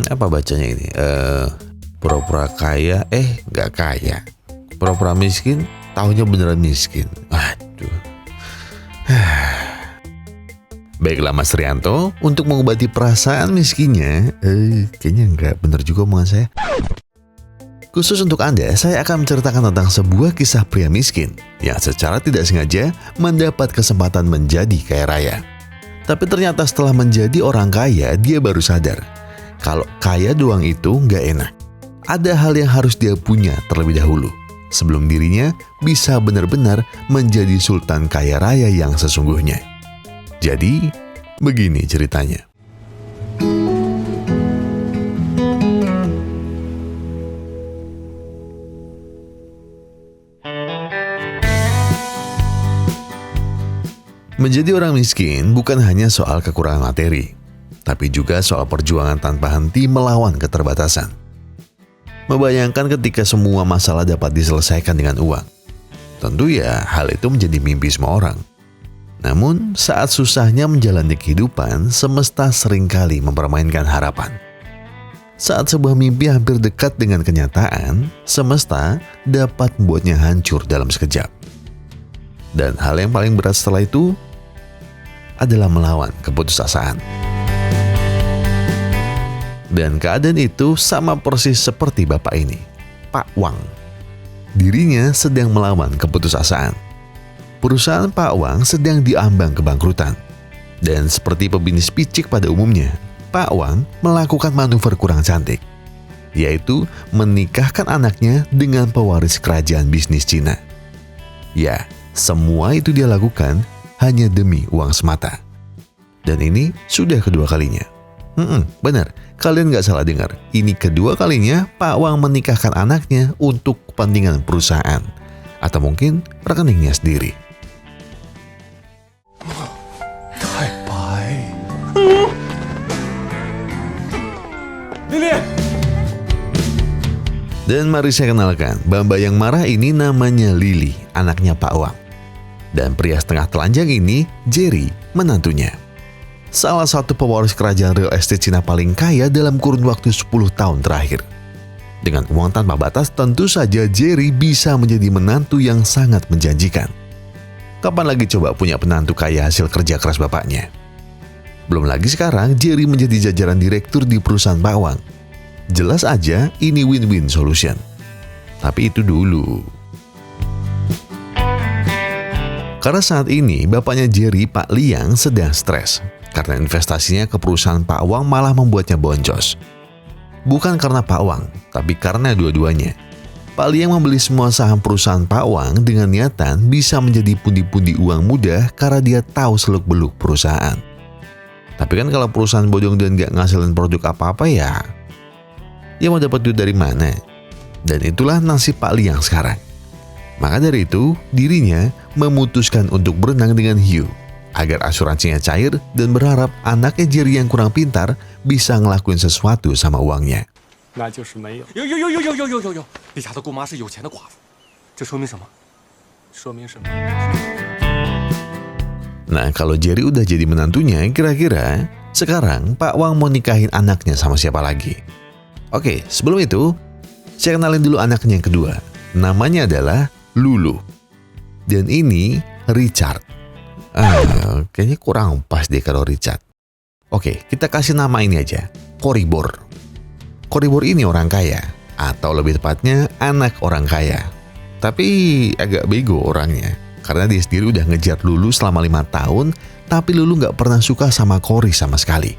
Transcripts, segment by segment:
Apa bacanya ini? Pura-pura kaya, nggak kaya. Pura-pura miskin, taunya beneran miskin. Aduh. Baiklah Mas Rianto, untuk mengobati perasaan miskinnya, kayaknya nggak bener juga omongan saya. Khusus untuk Anda, saya akan menceritakan tentang sebuah kisah pria miskin yang secara tidak sengaja mendapat kesempatan menjadi kaya raya. Tapi ternyata setelah menjadi orang kaya, dia baru sadar kalau kaya doang itu nggak enak. Ada hal yang harus dia punya terlebih dahulu sebelum dirinya bisa benar-benar menjadi sultan kaya raya yang sesungguhnya. Jadi, begini ceritanya. Menjadi orang miskin bukan hanya soal kekurangan materi, tapi juga soal perjuangan tanpa henti melawan keterbatasan. Membayangkan ketika semua masalah dapat diselesaikan dengan uang. Tentu ya, hal itu menjadi mimpi semua orang. Namun, saat susahnya menjalani kehidupan, semesta seringkali mempermainkan harapan. Saat sebuah mimpi hampir dekat dengan kenyataan, semesta dapat membuatnya hancur dalam sekejap. Dan hal yang paling berat setelah itu adalah melawan keputusasaan. Dan keadaan itu sama persis seperti bapak ini, Pak Wang. Dirinya sedang melawan keputusasaan. Perusahaan Pak Wang sedang diambang kebangkrutan. Dan seperti pebisnis picik pada umumnya, Pak Wang melakukan manuver kurang cantik, yaitu menikahkan anaknya dengan pewaris kerajaan bisnis Cina. Ya, semua itu dia lakukan hanya demi uang semata. Dan ini sudah kedua kalinya. Benar, kalian nggak salah dengar. Ini kedua kalinya Pak Wang menikahkan anaknya untuk kepentingan perusahaan. Atau mungkin rekeningnya sendiri. Dan mari saya kenalkan, Bamba yang marah ini namanya Lily, anaknya Pak Wang. Dan pria setengah telanjang ini, Jerry, menantunya. Salah satu pewaris kerajaan real estate Cina paling kaya dalam kurun waktu 10 tahun terakhir. Dengan uang tanpa batas, tentu saja Jerry bisa menjadi menantu yang sangat menjanjikan. Kapan lagi coba punya penantu kaya hasil kerja keras bapaknya? Belum lagi sekarang Jerry menjadi jajaran direktur di perusahaan Pak Wang. Jelas aja ini win-win solution. Tapi itu dulu. Karena saat ini bapaknya Jerry, Pak Liang, sedang stres. Karena investasinya ke perusahaan Pak Wang malah membuatnya boncos. Bukan karena Pak Wang, tapi karena dua-duanya. Pak Liang membeli semua saham perusahaan Pak Wang dengan niatan bisa menjadi pundi-pundi uang mudah karena dia tahu seluk-beluk perusahaan. Tapi kan kalau perusahaan bodong dan gak ngasilin produk apa-apa ya mau dapat duit dari mana? Dan itulah nasib Pak Liang sekarang. Maka dari itu, dirinya memutuskan untuk berenang dengan hiu agar asuransinya cair dan berharap anaknya Jerry yang kurang pintar bisa ngelakuin sesuatu sama uangnya. Nah, kalau Jerry udah jadi menantunya, kira-kira sekarang Pak Wang mau nikahin anaknya sama siapa lagi? Oke, sebelum itu, saya kenalin dulu anaknya yang kedua. Namanya adalah Lulu. Dan ini Richard. Kayaknya kurang pas deh kalau Richard. Oke, kita kasih nama ini aja, Koribor. Koribor ini orang kaya, atau lebih tepatnya anak orang kaya. Tapi agak bego orangnya, karena dia sendiri udah ngejar Lulu selama 5 tahun, tapi Lulu gak pernah suka sama Cory sama sekali.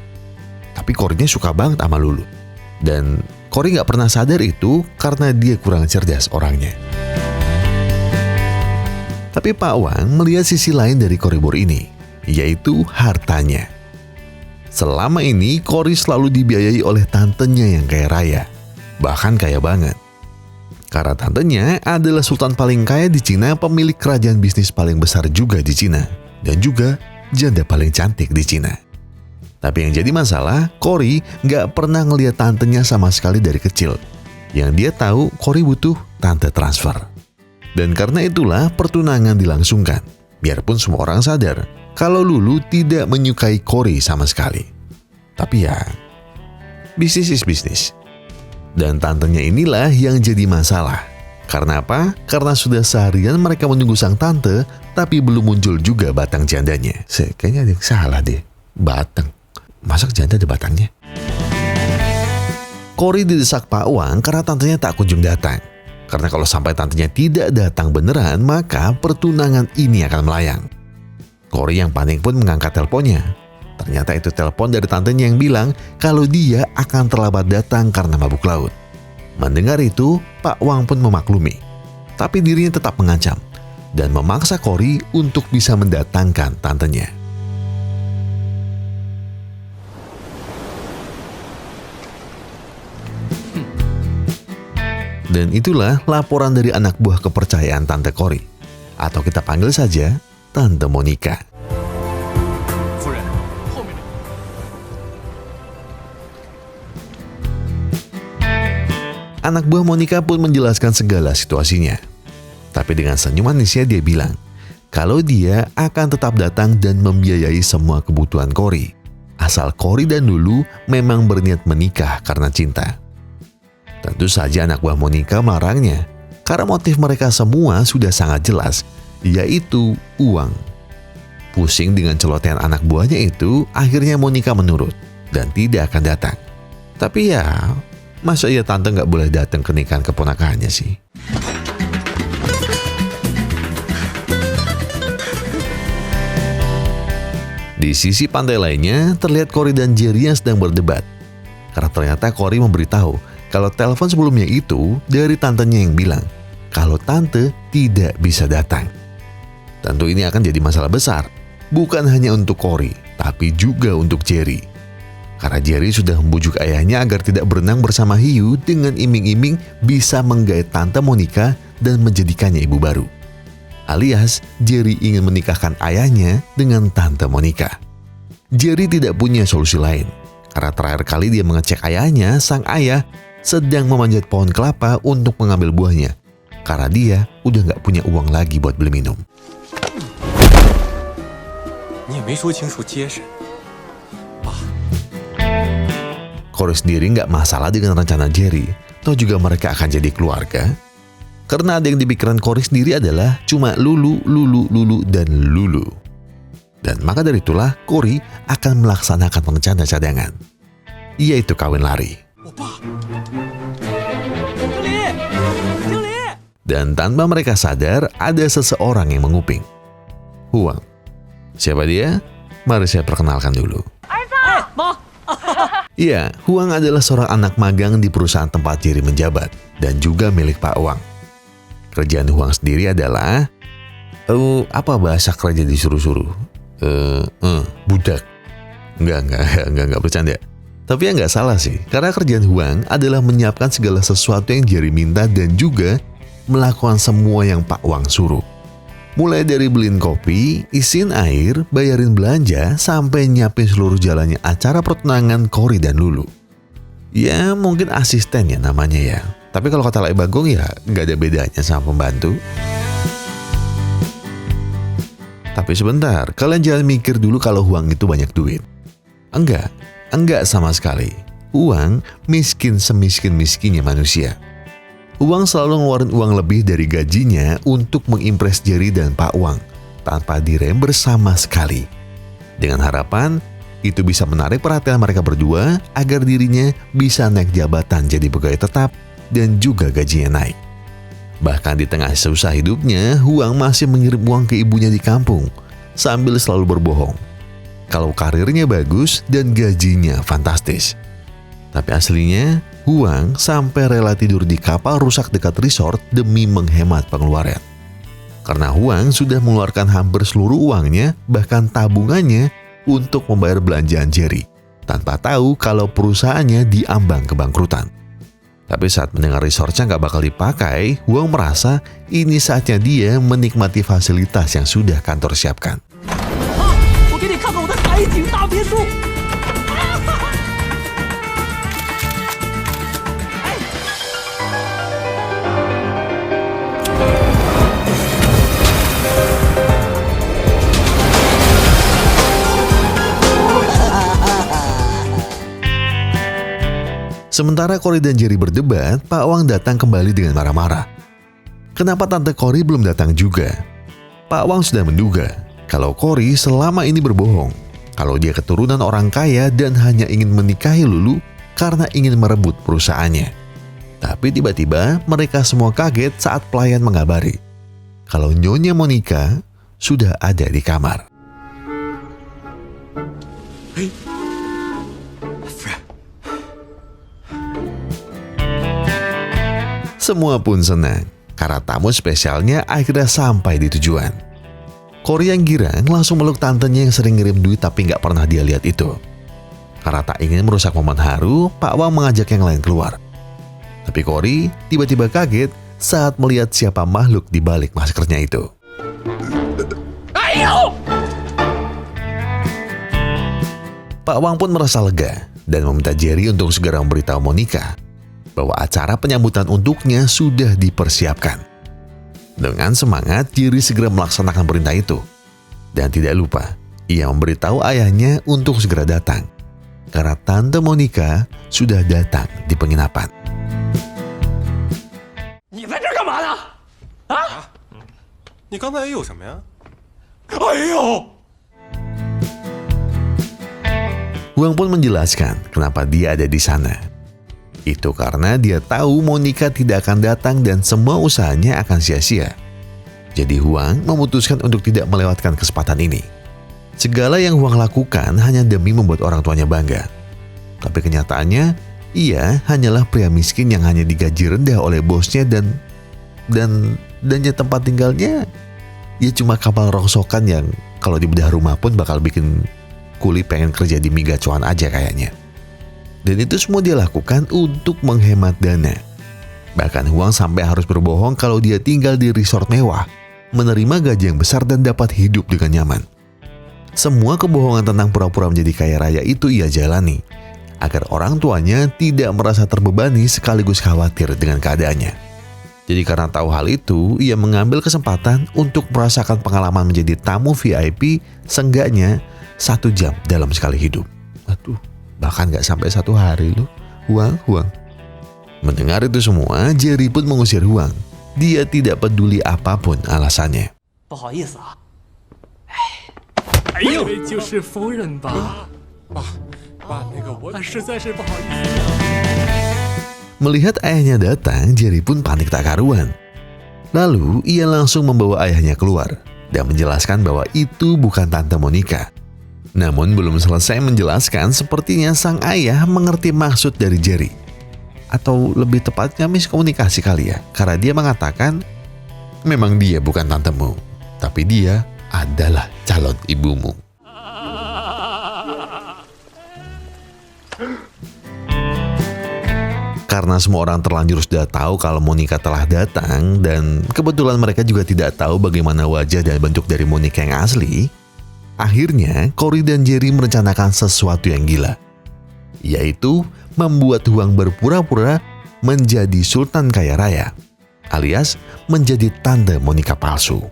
Tapi Cory-nya suka banget sama Lulu. Dan Cory gak pernah sadar itu karena dia kurang cerdas orangnya. Tapi Pak Wang melihat sisi lain dari Koribor ini, yaitu hartanya. Selama ini Cory selalu dibiayai oleh tantenya yang kaya raya, bahkan kaya banget. Karena tantenya adalah sultan paling kaya di Cina, pemilik kerajaan bisnis paling besar juga di Cina, dan juga janda paling cantik di Cina. Tapi yang jadi masalah, Cory gak pernah ngelihat tantenya sama sekali dari kecil. Yang dia tahu, Cory butuh tante transfer. Dan karena itulah pertunangan dilangsungkan. Biarpun semua orang sadar kalau Lulu tidak menyukai Cory sama sekali. Tapi ya, Bisnis is bisnis. Dan tantenya inilah yang jadi masalah. Karena apa? Karena sudah seharian mereka menunggu sang tante, tapi belum muncul juga batang jandanya. Kayaknya ada yang salah deh. Batang. Masa janda ada batangnya? Cory didesak Pak Wang karena tantenya tak kunjung datang. Karena kalau sampai tantenya tidak datang beneran, maka pertunangan ini akan melayang. Cory yang panik pun mengangkat teleponnya. Ternyata itu telepon dari tantenya yang bilang kalau dia akan terlambat datang karena mabuk laut. Mendengar itu, Pak Wang pun memaklumi. Tapi dirinya tetap mengancam dan memaksa Cory untuk bisa mendatangkan tantenya. Dan itulah laporan dari anak buah kepercayaan Tante Cory. Atau kita panggil saja Tante Monica. Anak buah Monica pun menjelaskan segala situasinya. Tapi dengan senyum manisnya dia bilang, kalau dia akan tetap datang dan membiayai semua kebutuhan Cory. Asal Cory dan Lulu memang berniat menikah karena cinta. Tentu saja anak buah Monica melarangnya, karena motif mereka semua sudah sangat jelas, yaitu uang. Pusing dengan celotehan anak buahnya itu, akhirnya Monica menurut dan tidak akan datang. Tapi ya, masa iya tante nggak boleh datang ke nikahan keponakannya sih? Di sisi pantai lainnya, terlihat Cory dan Jerry yang sedang berdebat. Karena ternyata Cory memberitahu kalau telepon sebelumnya itu dari tantenya yang bilang kalau tante tidak bisa datang. Tentu ini akan jadi masalah besar, bukan hanya untuk Cory, tapi juga untuk Jerry. Karena Jerry sudah membujuk ayahnya agar tidak berenang bersama hiu dengan iming-iming bisa menggait Tante Monica dan menjadikannya ibu baru. Alias, Jerry ingin menikahkan ayahnya dengan Tante Monica. Jerry tidak punya solusi lain, karena terakhir kali dia mengecek ayahnya, sang ayah sedang memanjat pohon kelapa untuk mengambil buahnya. Karena dia udah gak punya uang lagi buat beli minum. Cory sendiri gak masalah dengan rencana Jerry, toh juga mereka akan jadi keluarga. Karena ada yang di pikiran Cory sendiri adalah cuma Lulu, dan Lulu. Dan maka dari itulah Cory akan melaksanakan rencana cadangan, yaitu kawin lari. Dan tanpa mereka sadar, ada seseorang yang menguping. Huang. Siapa dia? Mari saya perkenalkan dulu. Iya, Huang adalah seorang anak magang di perusahaan tempat Jerry menjabat dan juga milik Pak Wang. Kerjaan Huang sendiri adalah apa bahasa kerja disuruh-suruh? Budak. Enggak bercanda. Tapi ya nggak salah sih, karena kerjaan Huang adalah menyiapkan segala sesuatu yang Jerry minta dan juga melakukan semua yang Pak Wang suruh. Mulai dari beliin kopi, isiin air, bayarin belanja, sampai nyiapin seluruh jalannya acara pertunangan Cory dan Lulu. Ya mungkin asisten ya namanya ya. Tapi kalau kata Lai Bagong ya nggak ada bedanya sama pembantu. Tapi sebentar, kalian jangan mikir dulu kalau Huang itu banyak duit. Enggak sama sekali. Huang miskin semiskin-miskinnya manusia. Huang selalu ngeluarin uang lebih dari gajinya untuk mengimpress Jerry dan Pak Wang tanpa direm bersama sekali. Dengan harapan itu bisa menarik perhatian mereka berdua agar dirinya bisa naik jabatan jadi pegawai tetap dan juga gajinya naik. Bahkan di tengah susah hidupnya, Huang masih mengirim uang ke ibunya di kampung sambil selalu berbohong kalau karirnya bagus dan gajinya fantastis. Tapi aslinya, Huang sampai rela tidur di kapal rusak dekat resort demi menghemat pengeluaran. Karena Huang sudah mengeluarkan hampir seluruh uangnya, bahkan tabungannya, untuk membayar belanjaan Jerry, tanpa tahu kalau perusahaannya diambang kebangkrutan. Tapi saat mendengar resortnya nggak bakal dipakai, Huang merasa ini saatnya dia menikmati fasilitas yang sudah kantor siapkan. Sementara Cory dan Jerry berdebat, Pak Wang datang kembali dengan marah-marah. Kenapa Tante Cory belum datang juga? Pak Wang sudah menduga kalau Cory selama ini berbohong, kalau dia keturunan orang kaya dan hanya ingin menikahi Lulu karena ingin merebut perusahaannya. Tapi tiba-tiba mereka semua kaget saat pelayan mengabari kalau Nyonya Monica sudah ada di kamar. Semua pun senang karena tamu spesialnya akhirnya sampai di tujuan. Cory yang girang langsung meluk tantenya yang sering ngirim duit tapi nggak pernah dia lihat itu. Karena tak ingin merusak momen haru, Pak Wang mengajak yang lain keluar. Tapi Cory tiba-tiba kaget saat melihat siapa makhluk di balik maskernya itu. Ayo! Pak Wang pun merasa lega dan meminta Jerry untuk segera memberitahu Monica bahwa acara penyambutan untuknya sudah dipersiapkan. Dengan semangat, Jerry segera melaksanakan perintah itu. Dan tidak lupa, ia memberitahu ayahnya untuk segera datang. Karena Tante Monica sudah datang di penginapan. Huang pun menjelaskan kenapa dia ada di sana. Itu karena dia tahu Monica tidak akan datang dan semua usahanya akan sia-sia. Jadi Huang memutuskan untuk tidak melewatkan kesempatan ini. Segala yang Huang lakukan hanya demi membuat orang tuanya bangga. Tapi kenyataannya, ia hanyalah pria miskin yang hanya digaji rendah oleh bosnya dan tempat tinggalnya ya cuma kapal rongsokan yang kalau dibedah rumah pun bakal bikin kuli pengen kerja di mie gacuan aja kayaknya. Dan itu semua dia lakukan untuk menghemat dana. Bahkan Huang sampai harus berbohong kalau dia tinggal di resort mewah, menerima gaji yang besar dan dapat hidup dengan nyaman. Semua kebohongan tentang pura-pura menjadi kaya raya itu ia jalani, agar orang tuanya tidak merasa terbebani sekaligus khawatir dengan keadaannya. Jadi karena tahu hal itu, ia mengambil kesempatan untuk merasakan pengalaman menjadi tamu VIP seenggaknya 1 jam dalam sekali hidup. Aduh. Bahkan gak sampai 1 hari loh. Huang. Mendengar itu semua, Jerry pun mengusir Huang. Dia tidak peduli apapun alasannya. Melihat ayahnya datang, Jerry pun panik tak karuan. Lalu ia langsung membawa ayahnya keluar dan menjelaskan bahwa itu bukan Tante Monica. Namun belum selesai menjelaskan, sepertinya sang ayah mengerti maksud dari Jerry. Atau lebih tepatnya miskomunikasi kali ya, karena dia mengatakan, memang dia bukan tantemu, tapi dia adalah calon ibumu. Karena semua orang terlanjur sudah tahu kalau Monica telah datang, dan kebetulan mereka juga tidak tahu bagaimana wajah dan bentuk dari Monica yang asli, akhirnya, Cory dan Jerry merencanakan sesuatu yang gila, yaitu membuat Huang berpura-pura menjadi sultan kaya raya, alias menjadi Tante Monica palsu.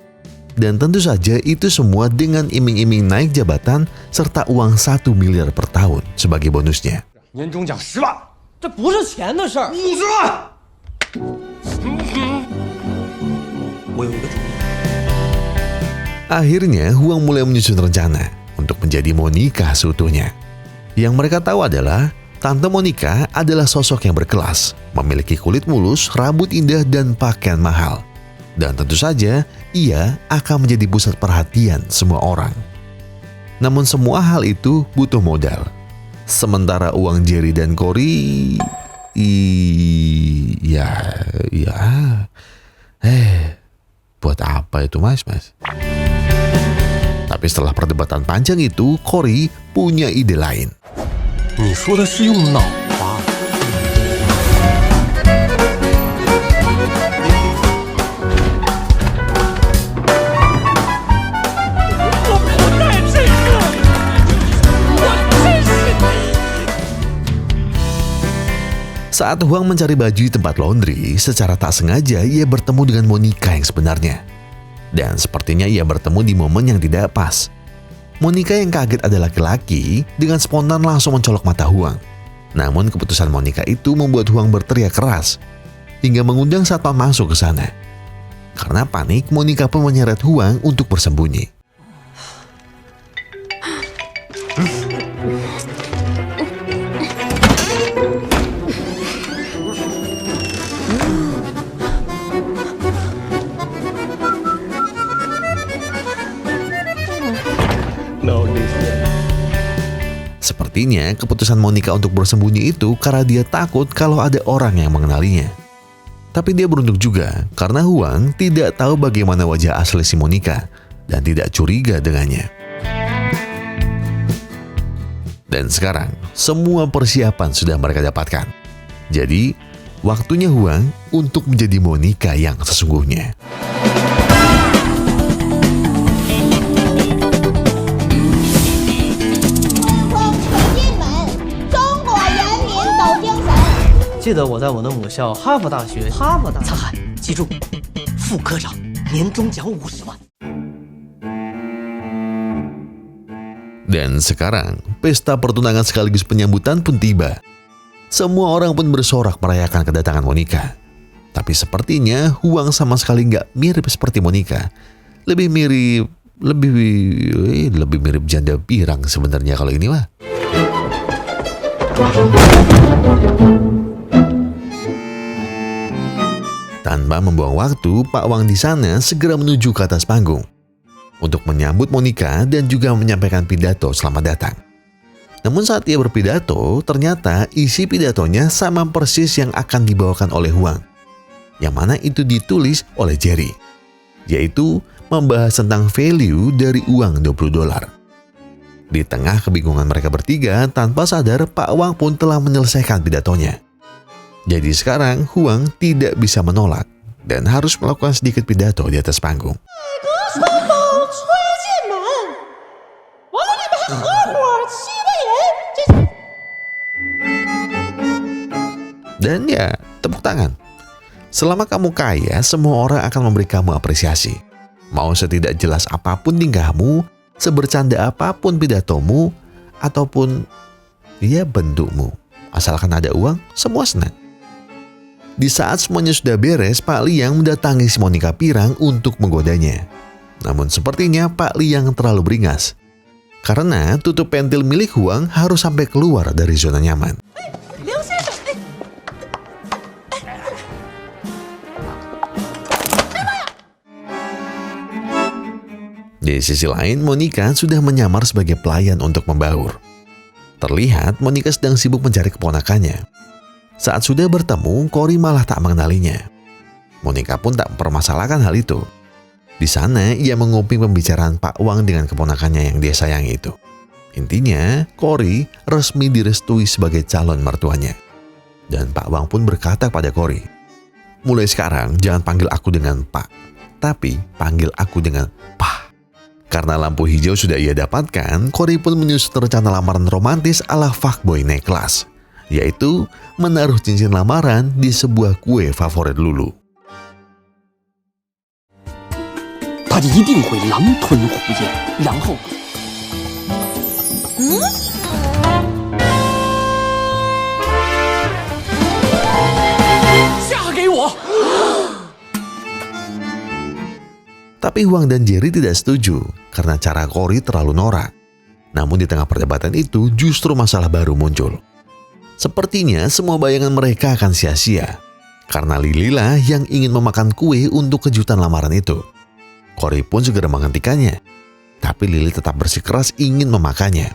Dan tentu saja itu semua dengan iming-iming naik jabatan serta uang 1 miliar per tahun sebagai bonusnya. Akhirnya Huang mulai menyusun rencana untuk menjadi Monica seutuhnya. Yang mereka tahu adalah Tante Monica adalah sosok yang berkelas, memiliki kulit mulus, rambut indah, dan pakaian mahal. Dan tentu saja ia akan menjadi pusat perhatian semua orang. Namun semua hal itu butuh modal. Sementara uang Jerry dan Cory, buat apa itu mas? Tapi setelah perdebatan panjang itu, Cory punya ide lain. Saat Huang mencari baju di tempat laundry, secara tak sengaja ia bertemu dengan Monica yang sebenarnya. Dan sepertinya ia bertemu di momen yang tidak pas. Monica yang kaget ada laki-laki dengan spontan langsung mencolok mata Huang. Namun keputusan Monica itu membuat Huang berteriak keras hingga mengundang satpam masuk ke sana. Karena panik, Monica pun menyeret Huang untuk bersembunyi. Sepertinya keputusan Monica untuk bersembunyi itu karena dia takut kalau ada orang yang mengenalinya. Tapi dia beruntung juga karena Huang tidak tahu bagaimana wajah asli si Monica dan tidak curiga dengannya. Dan sekarang semua persiapan sudah mereka dapatkan. Jadi waktunya Huang untuk menjadi Monica yang sesungguhnya. Dan sekarang, pesta pertunangan sekaligus penyambutan pun tiba. Semua orang pun bersorak merayakan kedatangan Monica. Tapi sepertinya Huang sama sekali nggak mirip seperti Monica. Lebih mirip janda pirang sebenarnya kalau ini mah. Tanpa membuang waktu, Pak Wang di sana segera menuju ke atas panggung untuk menyambut Monica dan juga menyampaikan pidato selamat datang. Namun saat ia berpidato, ternyata isi pidatonya sama persis yang akan dibawakan oleh Huang, yang mana itu ditulis oleh Jerry, yaitu membahas tentang value dari uang $20. Di tengah kebingungan mereka bertiga, tanpa sadar Pak Wang pun telah menyelesaikan pidatonya. Jadi sekarang Huang tidak bisa menolak dan harus melakukan sedikit pidato di atas panggung. Dan ya, tepuk tangan. Selama kamu kaya, semua orang akan memberi kamu apresiasi. Mau setidak jelas apapun tingkahmu, sebercanda apapun pidatomu, ataupun ya bentukmu. Asalkan ada uang, semua senang. Di saat semuanya sudah beres, Pak Liang mendatangi si Monica pirang untuk menggodanya. Namun sepertinya Pak Liang terlalu beringas. Karena tutup pentil milik Huang harus sampai keluar dari zona nyaman. Di sisi lain, Monica sudah menyamar sebagai pelayan untuk membaur. Terlihat Monica sedang sibuk mencari keponakannya. Saat sudah bertemu, Cory malah tak mengenalinya. Monica pun tak mempermasalahkan hal itu. Di sana, ia menguping pembicaraan Pak Wang dengan keponakannya yang dia sayangi itu. Intinya, Cory resmi direstui sebagai calon mertuanya. Dan Pak Wang pun berkata pada Cory, "Mulai sekarang jangan panggil aku dengan Pak, tapi panggil aku dengan Pak." Karena lampu hijau sudah ia dapatkan, Cory pun menyusun rencana lamaran romantis ala fuckboy naik kelas, yaitu menaruh cincin lamaran di sebuah kue favorit Lulu. Tapi Huang dan Jerry tidak setuju karena cara Cory terlalu norak. Namun di tengah perdebatan itu justru masalah baru muncul. Sepertinya semua bayangan mereka akan sia-sia karena Lily lah yang ingin memakan kue untuk kejutan lamaran itu. Cory pun segera menghentikannya, tapi Lily tetap bersikeras ingin memakannya.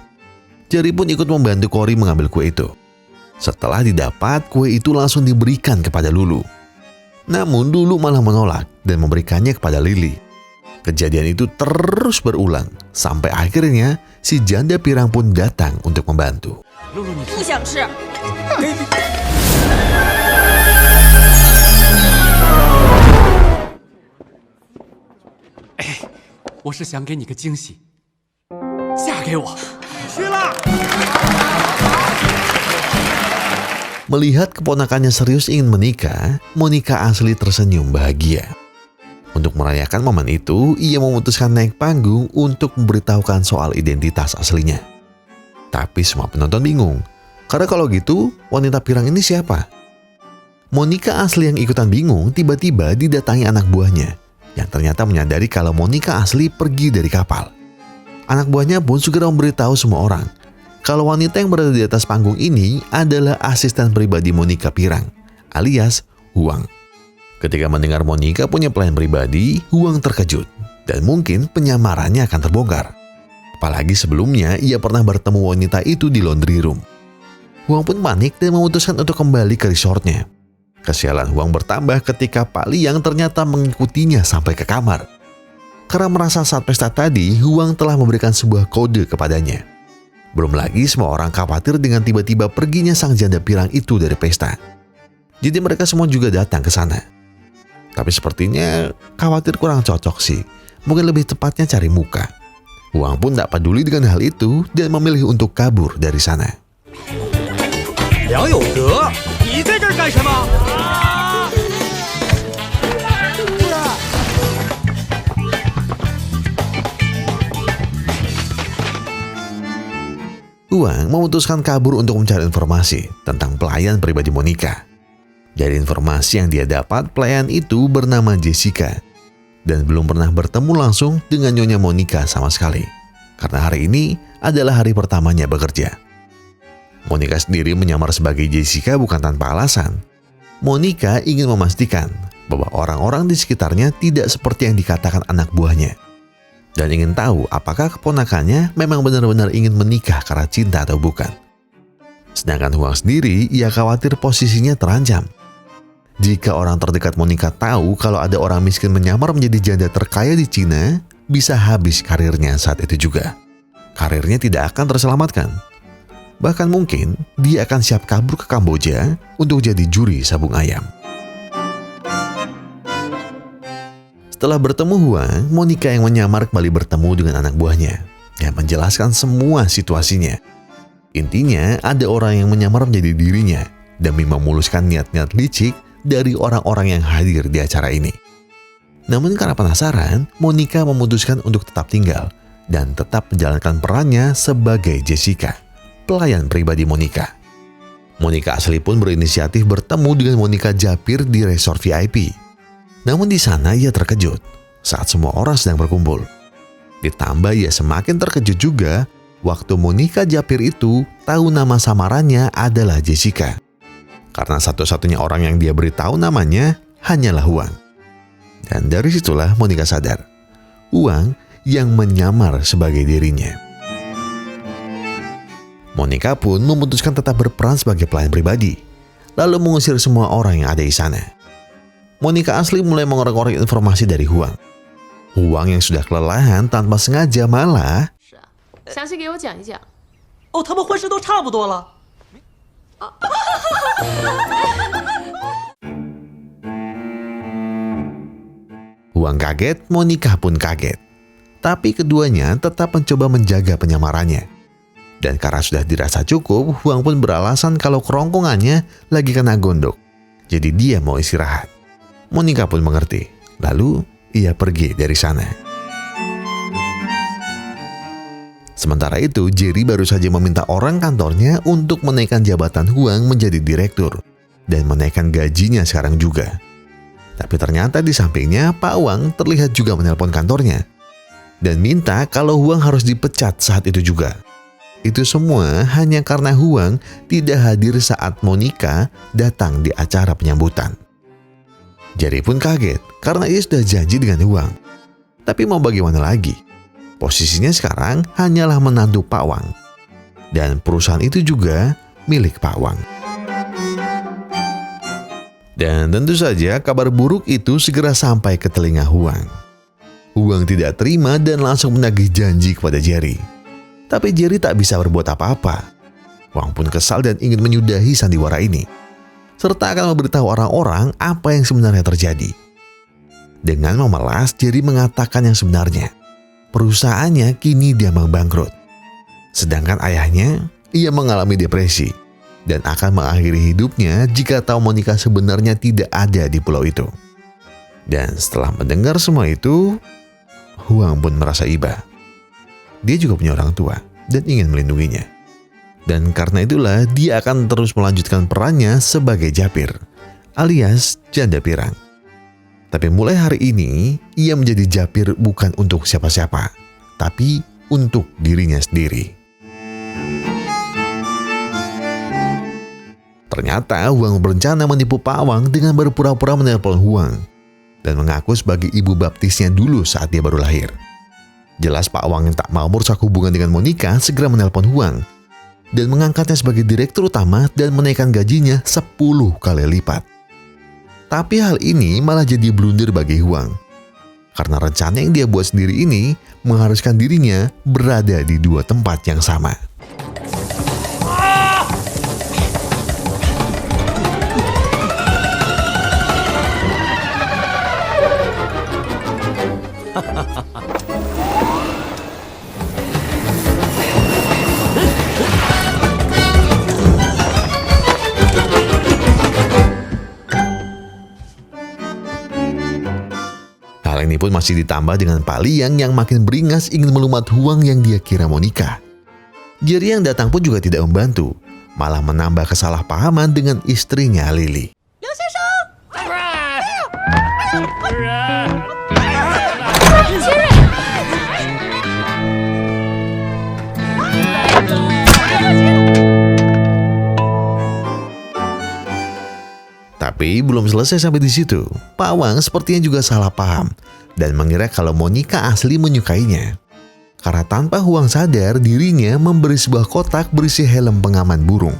Jerry pun ikut membantu Cory mengambil kue itu. Setelah didapat, kue itu langsung diberikan kepada Lulu. Namun Lulu malah menolak dan memberikannya kepada Lily. Kejadian itu terus berulang sampai akhirnya si janda pirang pun datang untuk membantu. Melihat keponakannya serius ingin menikah, Monica asli tersenyum bahagia. Untuk merayakan momen itu, ia memutuskan naik panggung untuk memberitahukan soal identitas aslinya. Tapi semua penonton bingung, Karena kalau gitu, wanita pirang ini siapa? Monica asli yang ikutan bingung tiba-tiba didatangi anak buahnya yang ternyata menyadari kalau Monica asli pergi dari kapal. Anak buahnya pun segera memberitahu semua orang kalau wanita yang berada di atas panggung ini adalah asisten pribadi Monica Pirang, alias Huang. Ketika mendengar Monica punya pelayan pribadi, Huang terkejut dan mungkin penyamarannya akan terbongkar. Apalagi sebelumnya ia pernah bertemu wanita itu di laundry room. Huang pun panik dan memutuskan untuk kembali ke resortnya. Kesialan Huang bertambah ketika Pak Liang ternyata mengikutinya sampai ke kamar. Karena merasa saat pesta tadi, Huang telah memberikan sebuah kode kepadanya. Belum lagi semua orang khawatir dengan tiba-tiba perginya sang janda pirang itu dari pesta. Jadi mereka semua juga datang ke sana. Tapi sepertinya khawatir kurang cocok sih. Mungkin lebih tepatnya cari muka. Huang pun tak peduli dengan hal itu dan memilih untuk kabur dari sana. Liang Youde, ni在这儿干什么？ Huang memutuskan kabur untuk mencari informasi tentang pelayan pribadi Monica. Dari informasi yang dia dapat, pelayan itu bernama Jessica dan belum pernah bertemu langsung dengan Nyonya Monica sama sekali. Karena hari ini adalah hari pertamanya bekerja. Monica sendiri menyamar sebagai Jessica bukan tanpa alasan. Monica ingin memastikan bahwa orang-orang di sekitarnya tidak seperti yang dikatakan anak buahnya. Dan ingin tahu apakah keponakannya memang benar-benar ingin menikah karena cinta atau bukan. Sedangkan Huang sendiri, ia khawatir posisinya terancam. Jika orang terdekat Monica tahu kalau ada orang miskin menyamar menjadi janda terkaya di Cina, bisa habis karirnya saat itu juga. Karirnya tidak akan terselamatkan. Bahkan mungkin dia akan siap kabur ke Kamboja untuk jadi juri sabung ayam. Setelah bertemu Huang, Monica yang menyamar kembali bertemu dengan anak buahnya yang menjelaskan semua situasinya. Intinya ada orang yang menyamar menjadi dirinya demi memuluskan niat-niat licik dari orang-orang yang hadir di acara ini. Namun karena penasaran, Monica memutuskan untuk tetap tinggal dan tetap menjalankan perannya sebagai Jessica, pelayan pribadi Monica. Monica asli pun berinisiatif bertemu dengan Monica Japir di resort VIP. Namun di sana ia terkejut saat semua orang sedang berkumpul. Ditambah ia semakin terkejut juga waktu Monica Japir itu tahu nama samarannya adalah Jessica. Karena satu-satunya orang yang dia beritahu namanya hanyalah Huang. Dan dari situlah Monica sadar, Huang yang menyamar sebagai dirinya. Monica pun memutuskan tetap berperan sebagai pelayan pribadi, lalu mengusir semua orang yang ada di sana. Monica asli mulai mengorek-ngorek informasi dari Huang. Huang yang sudah kelelahan tanpa sengaja malah 详细给我讲一讲。哦，他们婚事都差不多了。 Huang kaget, Monica pun kaget. Tapi keduanya tetap mencoba menjaga penyamarannya. Dan karena sudah dirasa cukup, Huang pun beralasan kalau kerongkongannya lagi kena gondok. Jadi dia mau istirahat. Monica pun mengerti. Lalu ia pergi dari sana. Sementara itu, Jerry baru saja meminta orang kantornya untuk menaikkan jabatan Huang menjadi direktur dan menaikkan gajinya sekarang juga. Tapi ternyata di sampingnya Pak Wang terlihat juga menelpon kantornya dan minta kalau Huang harus dipecat saat itu juga. Itu semua hanya karena Huang tidak hadir saat Monica datang di acara penyambutan. Jerry pun kaget karena ia sudah janji dengan Huang. Tapi mau bagaimana lagi? Posisinya sekarang hanyalah menantu Pak Wang. Dan perusahaan itu juga milik Pak Wang. Dan tentu saja kabar buruk itu segera sampai ke telinga Huang. Huang tidak terima dan langsung menagih janji kepada Jerry. Tapi Jerry tak bisa berbuat apa-apa. Huang pun kesal dan ingin menyudahi sandiwara ini, serta akan memberitahu orang-orang apa yang sebenarnya terjadi. Dengan memelas, Jerry mengatakan yang sebenarnya. Perusahaannya kini diambang bangkrut. Sedangkan ayahnya, ia mengalami depresi dan akan mengakhiri hidupnya jika tahu Monica sebenarnya tidak ada di pulau itu. Dan setelah mendengar semua itu, Huang pun merasa iba. Dia juga punya orang tua dan ingin melindunginya. Dan karena itulah dia akan terus melanjutkan perannya sebagai Japir, alias janda pirang. Tapi mulai hari ini, ia menjadi Japir bukan untuk siapa-siapa, tapi untuk dirinya sendiri. Ternyata Huang berencana menipu Pak Wang dengan berpura-pura menelpon Huang dan mengaku sebagai ibu baptisnya dulu saat dia baru lahir. Jelas Pak Wang yang tak mau merusak hubungan dengan Monica segera menelpon Huang dan mengangkatnya sebagai direktur utama dan menaikkan gajinya 10 kali lipat. Tapi hal ini malah jadi blunder bagi Huang. Karena rencana yang dia buat sendiri ini mengharuskan dirinya berada di dua tempat yang sama. Hal ini pun masih ditambah dengan Pak Liang yang makin beringas ingin melumat Huang yang dia kira mau nikah. Jerry yang datang pun juga tidak membantu, malah menambah kesalahpahaman dengan istrinya Lily. Tapi belum selesai sampai di situ. Pak Wang sepertinya juga salah paham dan mengira kalau Monica asli menyukainya. Karena tanpa Huang sadar, dirinya memberi sebuah kotak berisi helm pengaman burung.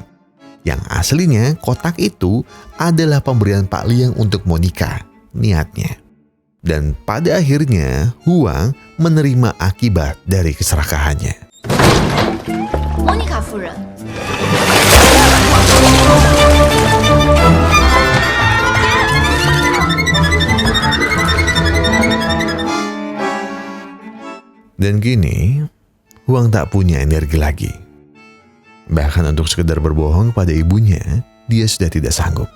Yang aslinya kotak itu adalah pemberian Pak Liang untuk Monica, niatnya. Dan pada akhirnya Huang menerima akibat dari keserakahannya. Monica 夫人。 Dan kini, Huang tak punya energi lagi. Bahkan untuk sekedar berbohong pada ibunya, dia sudah tidak sanggup.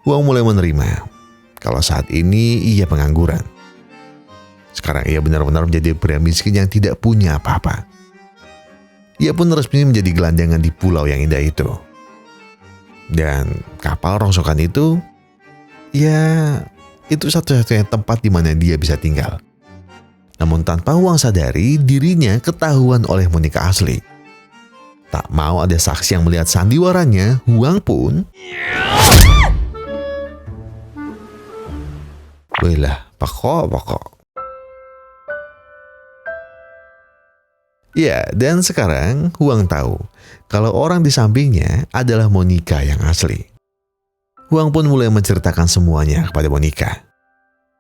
Huang mulai menerima kalau saat ini ia pengangguran. Sekarang ia benar-benar menjadi pria miskin yang tidak punya apa-apa. Ia pun resmi menjadi gelandangan di pulau yang indah itu. Dan kapal rongsokan itu, ya itu satu-satunya tempat di mana dia bisa tinggal. Namun tanpa Huang sadari, dirinya ketahuan oleh Monica asli. Tak mau ada saksi yang melihat sandiwaranya, Huang pun... Wailah, pokok. Ya, dan sekarang Huang tahu kalau orang di sampingnya adalah Monica yang asli. Huang pun mulai menceritakan semuanya kepada Monica.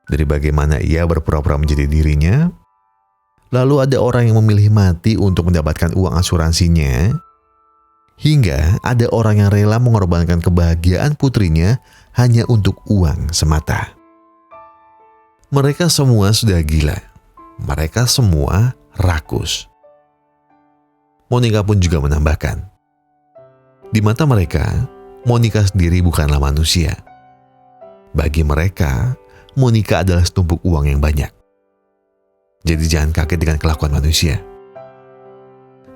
Dari bagaimana ia berpura-pura menjadi dirinya, lalu ada orang yang memilih mati untuk mendapatkan uang asuransinya, hingga ada orang yang rela mengorbankan kebahagiaan putrinya hanya untuk uang semata. Mereka semua sudah gila. Mereka semua rakus. Monica pun juga menambahkan, di mata mereka, Monica sendiri bukanlah manusia. Bagi mereka, Monica adalah setumpuk uang yang banyak. Jadi jangan kaget dengan kelakuan manusia.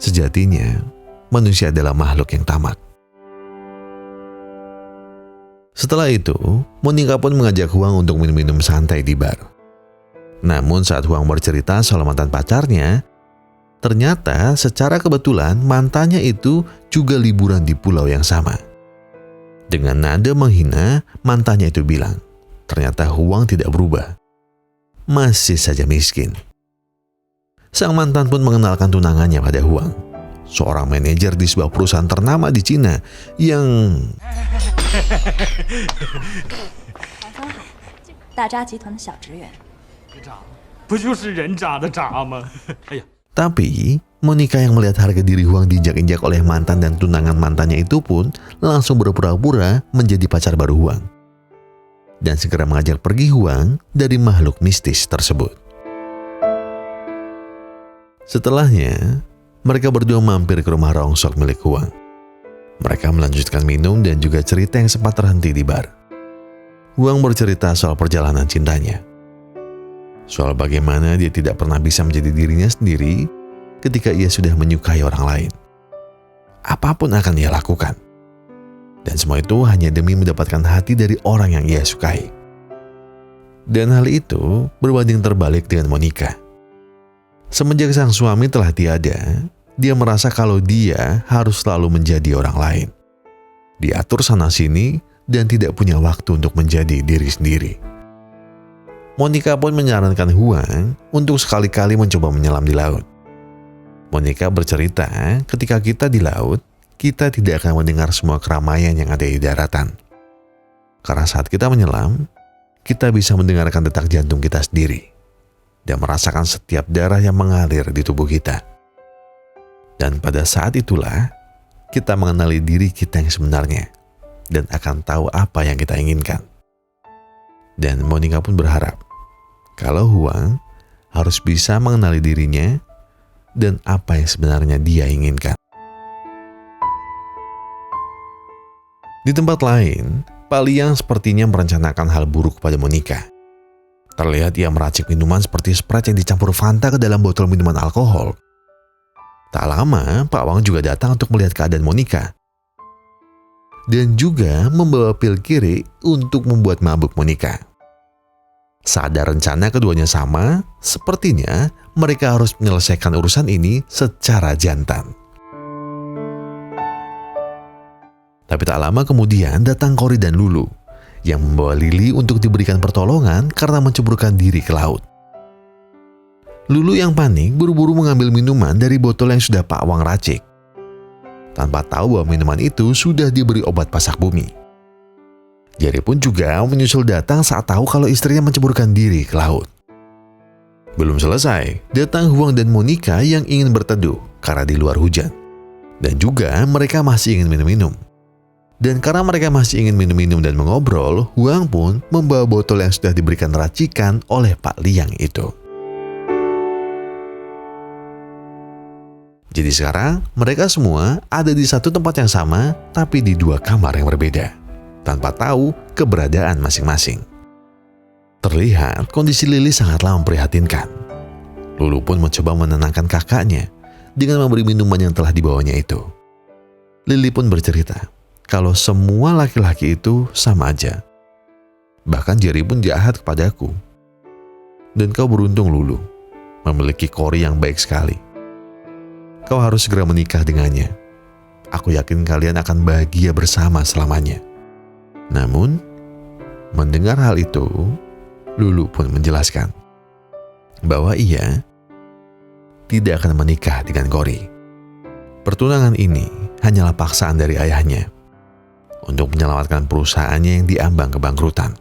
Sejatinya, manusia adalah makhluk yang tamak. Setelah itu, Monica pun mengajak Huang untuk minum-minum santai di bar. Namun saat Huang bercerita soal mantan pacarnya, ternyata secara kebetulan mantannya itu juga liburan di pulau yang sama. Dengan nada menghina, mantannya itu bilang, ternyata Huang tidak berubah. Masih saja miskin. Sang mantan pun mengenalkan tunangannya pada Huang, seorang manajer di sebuah perusahaan ternama di Cina yang... Tapi, Monica yang melihat harga diri Huang diinjak-injak oleh mantan dan tunangan mantannya itu pun langsung berpura-pura menjadi pacar baru Huang. Dan segera mengajak pergi Huang dari makhluk mistis tersebut. Setelahnya, mereka berdua mampir ke rumah rongsok milik Huang. Mereka melanjutkan minum dan juga cerita yang sempat terhenti di bar. Huang bercerita soal perjalanan cintanya. Soal bagaimana dia tidak pernah bisa menjadi dirinya sendiri ketika ia sudah menyukai orang lain. apapun akan ia lakukan. Dan semua itu hanya demi mendapatkan hati dari orang yang ia sukai. Dan hal itu berbanding terbalik dengan Monica. Semenjak sang suami telah tiada, dia merasa kalau dia harus selalu menjadi orang lain. Diatur sana-sini dan tidak punya waktu untuk menjadi diri sendiri. Monica pun menyarankan Huang untuk sekali-kali mencoba menyelam di laut. Monica bercerita, ketika kita di laut, kita tidak akan mendengar semua keramaian yang ada di daratan. Karena saat kita menyelam, kita bisa mendengarkan detak jantung kita sendiri dan merasakan setiap darah yang mengalir di tubuh kita. Dan pada saat itulah, kita mengenali diri kita yang sebenarnya dan akan tahu apa yang kita inginkan. Dan Monica pun berharap kalau Huang harus bisa mengenali dirinya dan apa yang sebenarnya dia inginkan. Di tempat lain, Pak Liang sepertinya merencanakan hal buruk pada Monica. Terlihat ia meracik minuman seperti Sprite yang dicampur Fanta ke dalam botol minuman alkohol. Tak lama, Pak Wang juga datang untuk melihat keadaan Monica. Dan juga membawa pil kiri untuk membuat mabuk Monica. Sadar rencana keduanya sama, sepertinya mereka harus menyelesaikan urusan ini secara jantan. Tapi tak lama kemudian datang Cory dan Lulu yang membawa Lily untuk diberikan pertolongan karena menceburkan diri ke laut. Lulu yang panik buru-buru mengambil minuman dari botol yang sudah Pak Wang racik, tanpa tahu bahwa minuman itu sudah diberi obat pasak bumi. Jerry pun juga menyusul datang saat tahu kalau istrinya menceburkan diri ke laut. Belum selesai, datang Huang dan Monica yang ingin berteduh karena di luar hujan. Dan juga mereka masih ingin minum-minum. Dan karena mereka masih ingin minum-minum dan mengobrol, Huang pun membawa botol yang sudah diberikan racikan oleh Pak Liang itu. Jadi sekarang mereka semua ada di satu tempat yang sama tapi di dua kamar yang berbeda, tanpa tahu keberadaan masing-masing. Terlihat kondisi Lily sangatlah memprihatinkan. Lulu pun mencoba menenangkan kakaknya dengan memberi minuman yang telah dibawanya itu. Lily pun bercerita kalau semua laki-laki itu sama aja. Bahkan Jerry pun jahat kepadaku. Dan kau beruntung Lulu, memiliki Cory yang baik sekali. Kau harus segera menikah dengannya. Aku yakin kalian akan bahagia bersama selamanya. Namun, mendengar hal itu, Lulu pun menjelaskan bahwa ia tidak akan menikah dengan Cory. Pertunangan ini hanyalah paksaan dari ayahnya untuk menyelamatkan perusahaannya yang diambang kebangkrutan.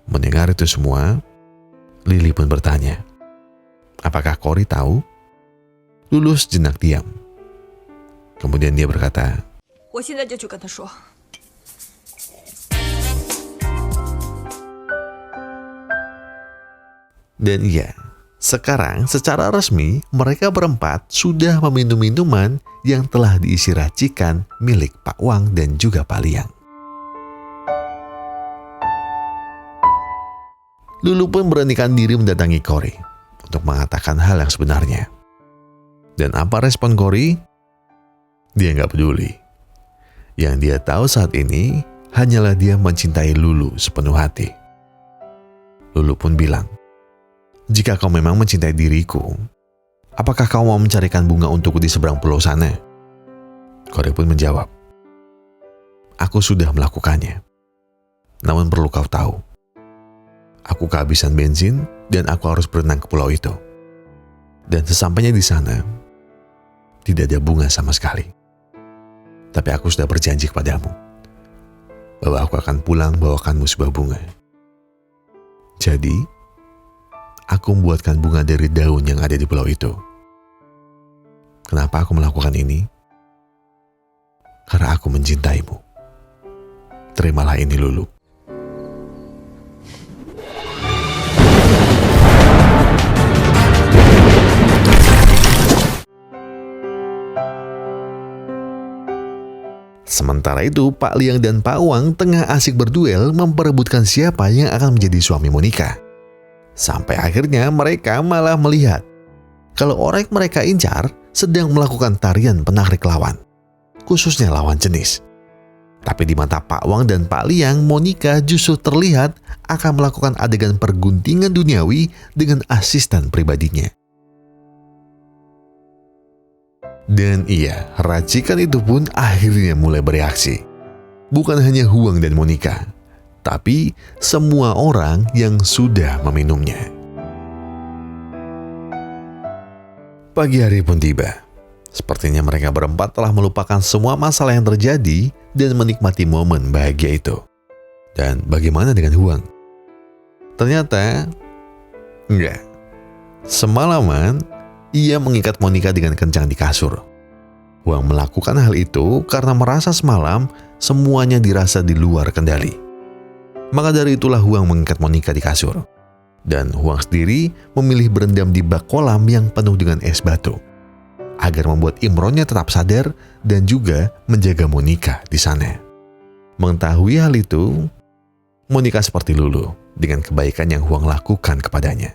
Mendengar itu semua, Lily pun bertanya, apakah Cory tahu? Lulu sejenak diam. Kemudian dia berkata, dan iya, sekarang secara resmi mereka berempat sudah meminum minuman yang telah diisi racikan milik Pak Wang dan juga Pak Liang. Lulu pun beranikan diri mendatangi Cory untuk mengatakan hal yang sebenarnya. Dan apa respon Cory? Dia nggak peduli. Yang dia tahu saat ini hanyalah dia mencintai Lulu sepenuh hati. Lulu pun bilang, jika kau memang mencintai diriku, apakah kau mau mencarikan bunga untukku di seberang pulau sana? Cory pun menjawab, aku sudah melakukannya. Namun perlu kau tahu, aku kehabisan bensin dan aku harus berenang ke pulau itu. Dan sesampainya di sana, tidak ada bunga sama sekali. Tapi aku sudah berjanji kepadamu bahwa aku akan pulang bawakanmu sebuah bunga. Jadi, aku membuatkan bunga dari daun yang ada di pulau itu. Kenapa aku melakukan ini? Karena aku mencintaimu. Terimalah ini Lulu. Sementara itu, Pak Liang dan Pak Wang tengah asik berduel memperebutkan siapa yang akan menjadi suami Monica. Sampai akhirnya mereka malah melihat kalau orang yang mereka incar sedang melakukan tarian penarik lawan. khususnya lawan jenis. Tapi di mata Pak Wang dan Pak Liang, Monica justru terlihat akan melakukan adegan perguntingan duniawi dengan asisten pribadinya. Dan iya, racikan itu pun akhirnya mulai bereaksi. Bukan hanya Huang dan Monica, tapi semua orang yang sudah meminumnya. Pagi hari pun tiba. Sepertinya mereka berempat telah melupakan semua masalah yang terjadi dan menikmati momen bahagia itu. Dan bagaimana dengan Huang? Ternyata, enggak. Semalaman, ia mengikat Monica dengan kencang di kasur. Huang melakukan hal itu karena merasa semalam semuanya dirasa di luar kendali. Maka dari itulah Huang mengikat Monica di kasur. Dan Huang sendiri memilih berendam di bak kolam yang penuh dengan es batu, agar membuat Imronnya tetap sadar dan juga menjaga Monica di sana. Mengetahui hal itu, Monica seperti luluh dengan kebaikan yang Huang lakukan kepadanya.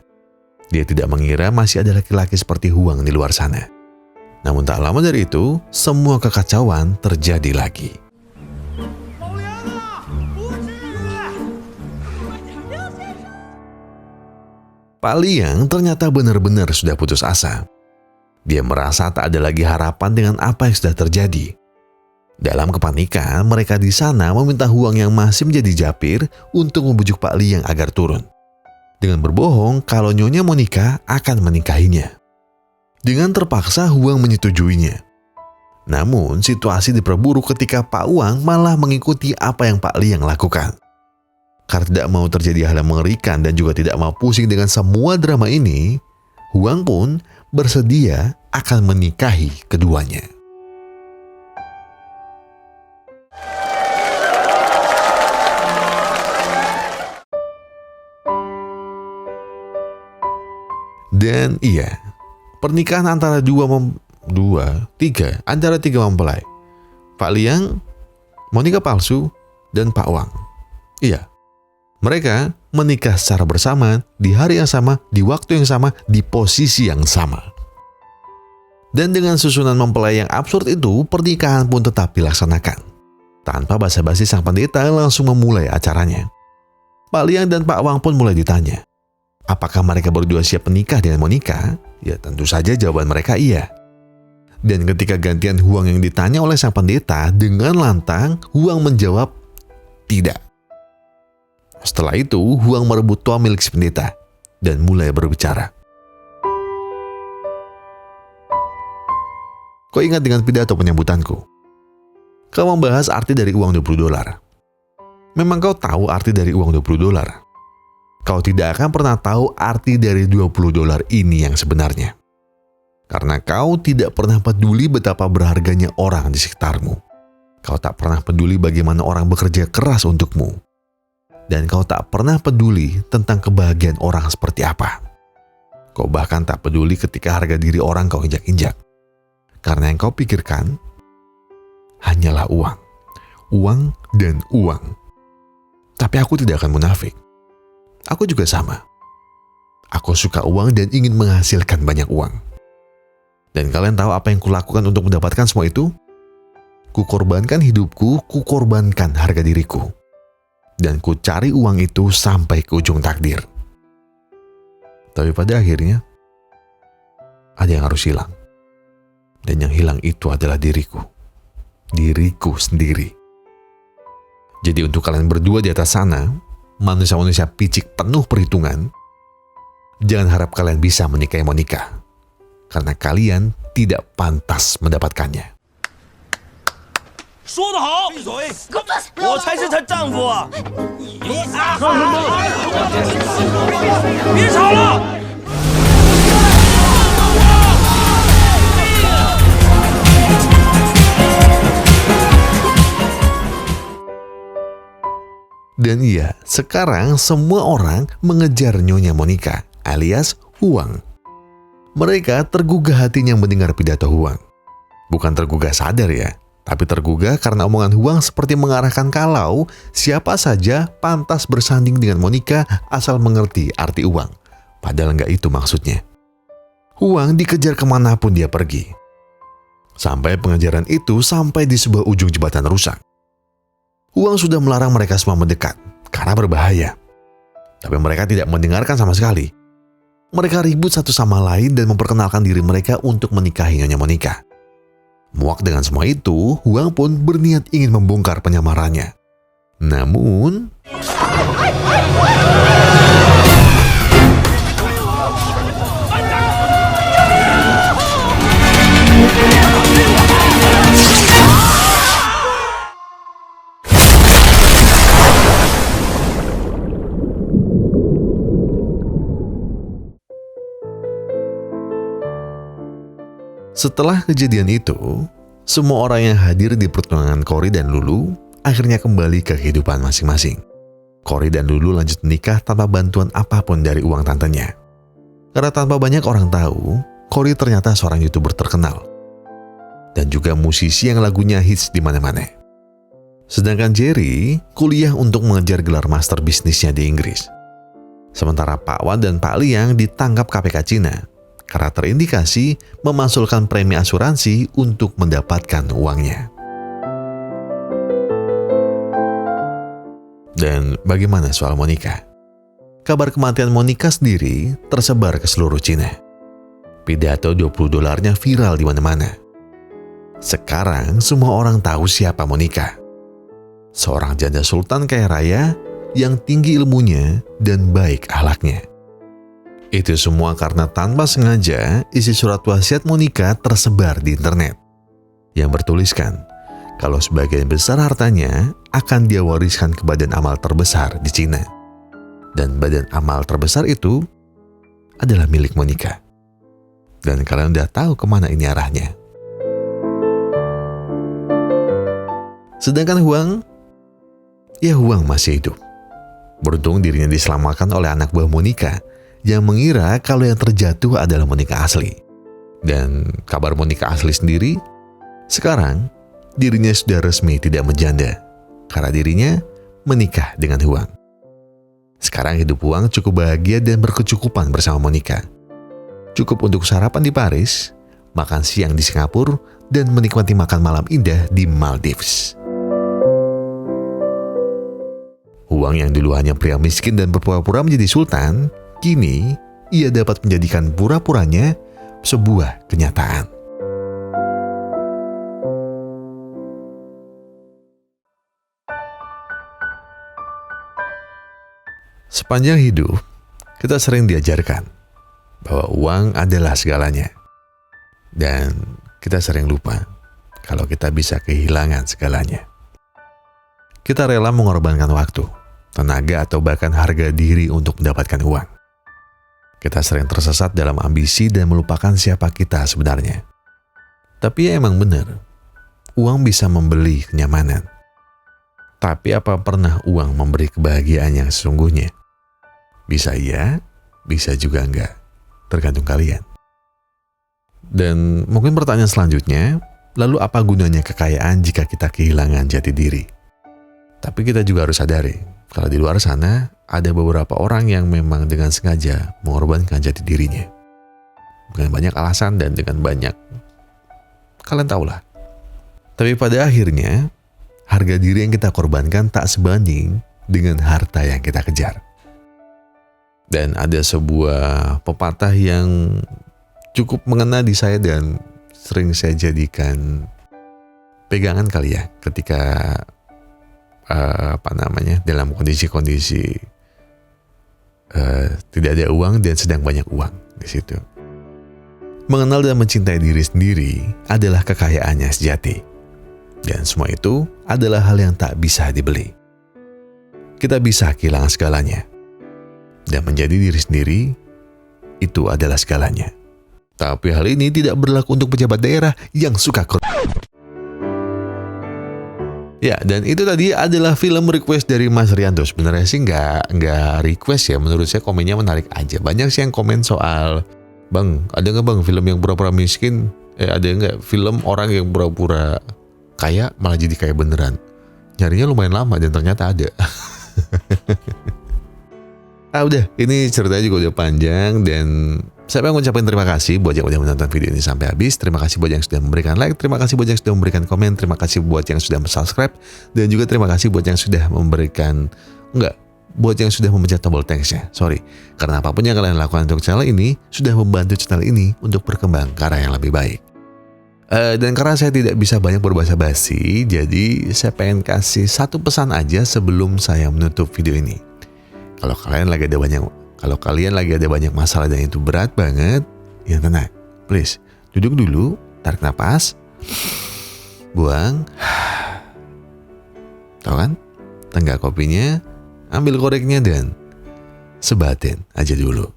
Dia tidak mengira masih ada laki-laki seperti Huang di luar sana. Namun tak lama dari itu, semua kekacauan terjadi lagi. Pak Liang ternyata benar-benar sudah putus asa. Dia merasa tak ada lagi harapan dengan apa yang sudah terjadi. Dalam kepanikan, mereka di sana meminta Huang yang masih menjadi japir untuk membujuk Pak Liang agar turun, dengan berbohong kalau Nyonya Monica akan menikahinya. Dengan terpaksa Huang menyetujuinya. Namun situasi diperburuk ketika Pak Wang malah mengikuti apa yang Pak Liang lakukan. Karena tidak mau terjadi hal yang mengerikan dan juga tidak mau pusing dengan semua drama ini, Huang pun bersedia akan menikahi keduanya. Dan iya, pernikahan antara tiga mempelai, Pak Liang, Monica palsu, dan Pak Wang. Iya, mereka menikah secara bersama, di hari yang sama, di waktu yang sama, di posisi yang sama. Dan dengan susunan mempelai yang absurd itu, pernikahan pun tetap dilaksanakan. Tanpa basa-basi, sang pendeta langsung memulai acaranya. Pak Liang dan Pak Wang pun mulai ditanya, apakah mereka berdua siap menikah dengan Monica? Ya tentu saja jawaban mereka iya. Dan ketika gantian Huang yang ditanya oleh sang pendeta, dengan lantang Huang menjawab tidak. Setelah itu, Huang merebut toa milik si pendeta dan mulai berbicara. Kau ingat dengan pidato penyambutanku? Kau membahas arti dari uang $20. Memang kau tahu arti dari uang $20? Kau tidak akan pernah tahu arti dari $20 ini yang sebenarnya. Karena kau tidak pernah peduli betapa berharganya orang di sekitarmu. Kau tak pernah peduli bagaimana orang bekerja keras untukmu. Dan kau tak pernah peduli tentang kebahagiaan orang seperti apa. Kau bahkan tak peduli ketika harga diri orang kau injak-injak. Karena yang kau pikirkan hanyalah uang. Uang dan uang. Tapi aku tidak akan munafik. Aku juga sama. Aku suka uang dan ingin menghasilkan banyak uang. Dan kalian tahu apa yang kulakukan untuk mendapatkan semua itu? Kukorbankan hidupku, kukorbankan harga diriku. Dan ku cari uang itu sampai ke ujung takdir. Tapi pada akhirnya, ada yang harus hilang. Dan yang hilang itu adalah diriku. Diriku sendiri. Jadi untuk kalian berdua di atas sana, manusia-manusia picik penuh perhitungan, jangan harap kalian bisa menikahi Monica. Karena kalian tidak pantas mendapatkannya. 说得好，闭嘴！我才是她丈夫啊！别吵了！ Dan iya, sekarang semua orang mengejar Nyonya Monica alias Huang. Mereka tergugah hatinya mendengar pidato Huang. Bukan tergugah sadar ya, tapi tergugah karena omongan Huang seperti mengarahkan kalau siapa saja pantas bersanding dengan Monica asal mengerti arti uang. Padahal nggak itu maksudnya. Huang dikejar kemanapun dia pergi. Sampai pengejaran itu sampai di sebuah ujung jembatan rusak. Huang sudah melarang mereka semua mendekat karena berbahaya. Tapi mereka tidak mendengarkan sama sekali. Mereka ribut satu sama lain dan memperkenalkan diri mereka untuk menikahi Nyonya Monica. Muak dengan semua itu, Huang pun berniat ingin membongkar penyamarannya. Namun, setelah kejadian itu, semua orang yang hadir di pertunangan Cory dan Lulu akhirnya kembali ke kehidupan masing-masing. Cory dan Lulu lanjut menikah tanpa bantuan apapun dari uang tantenya. Karena tanpa banyak orang tahu, Cory ternyata seorang YouTuber terkenal. Dan juga musisi yang lagunya hits di mana-mana. Sedangkan Jerry kuliah untuk mengejar gelar master bisnisnya di Inggris. Sementara Pak Wan dan Pak Liang ditangkap KPK Cina karena terindikasi memasukkan premi asuransi untuk mendapatkan uangnya. Dan bagaimana soal Monica? Kabar kematian Monica sendiri tersebar ke seluruh Cina. Pidato $20 viral di mana-mana. Sekarang semua orang tahu siapa Monica. Seorang janda sultan kaya raya yang tinggi ilmunya dan baik akhlaknya. Itu semua karena tanpa sengaja isi surat wasiat Monica tersebar di internet. Yang bertuliskan kalau sebagian besar hartanya akan dia wariskan ke badan amal terbesar di Cina. Dan badan amal terbesar itu adalah milik Monica. Dan kalian udah tahu kemana ini arahnya. Sedangkan Huang masih hidup. Beruntung dirinya diselamatkan oleh anak buah Monica yang mengira kalau yang terjatuh adalah Monica asli. Dan kabar Monica asli sendiri, sekarang dirinya sudah resmi tidak menjanda karena dirinya menikah dengan Huang. Sekarang hidup Huang cukup bahagia dan berkecukupan bersama Monica. Cukup untuk sarapan di Paris, makan siang di Singapura, dan menikmati makan malam indah di Maldives. Huang yang dulu hanya pria miskin dan berpura-pura menjadi sultan, kini ia dapat menjadikan pura-puranya sebuah kenyataan. Sepanjang hidup, kita sering diajarkan bahwa uang adalah segalanya. Dan kita sering lupa kalau kita bisa kehilangan segalanya. Kita rela mengorbankan waktu, tenaga, atau bahkan harga diri untuk mendapatkan uang. Kita sering tersesat dalam ambisi dan melupakan siapa kita sebenarnya. Tapi ya emang benar, uang bisa membeli kenyamanan. Tapi apa pernah uang memberi kebahagiaan yang sesungguhnya? Bisa iya, bisa juga enggak. Tergantung kalian. Dan mungkin pertanyaan selanjutnya, lalu apa gunanya kekayaan jika kita kehilangan jati diri? Tapi kita juga harus sadari, kalau di luar sana ada beberapa orang yang memang dengan sengaja mengorbankan jati dirinya. Dengan banyak alasan dan dengan banyak, kalian tahulah. Tapi pada akhirnya, harga diri yang kita korbankan tak sebanding dengan harta yang kita kejar. Dan ada sebuah pepatah yang cukup mengena di saya dan sering saya jadikan pegangan kali ya ketika dalam kondisi-kondisi tidak ada uang dan sedang banyak uang di situ. Mengenal dan mencintai diri sendiri adalah kekayaannya sejati. Dan semua itu adalah hal yang tak bisa dibeli. Kita bisa kehilangan segalanya. Dan menjadi diri sendiri, itu adalah segalanya. Tapi hal ini tidak berlaku untuk pejabat daerah yang suka Ya, dan itu tadi adalah film request dari Mas Rianto. Sebenarnya sih nggak request ya, menurut saya komennya menarik aja. Banyak sih yang komen soal, Bang, ada nggak bang film yang pura-pura miskin? Ada nggak film orang yang pura-pura kaya malah jadi kaya beneran? Nyarinya lumayan lama dan ternyata ada. Udah, ini ceritanya juga udah panjang dan saya pengen ngucapin terima kasih buat yang udah menonton video ini sampai habis. Terima kasih buat yang sudah memberikan like, terima kasih buat yang sudah memberikan komen, terima kasih buat yang sudah subscribe, dan juga terima kasih buat yang sudah buat yang sudah memencet tombol thanks-nya. Sorry, karena apapun yang kalian lakukan untuk channel ini sudah membantu channel ini untuk berkembang ke arah yang lebih baik. Dan karena saya tidak bisa banyak berbahasa basi, jadi saya pengen kasih satu pesan aja sebelum saya menutup video ini. Kalau kalian lagi ada banyak masalah dan itu berat banget, ya tenang, please duduk dulu, tarik napas, buang, tahu kan? Tenggak kopinya, ambil koreknya dan sebatin aja dulu.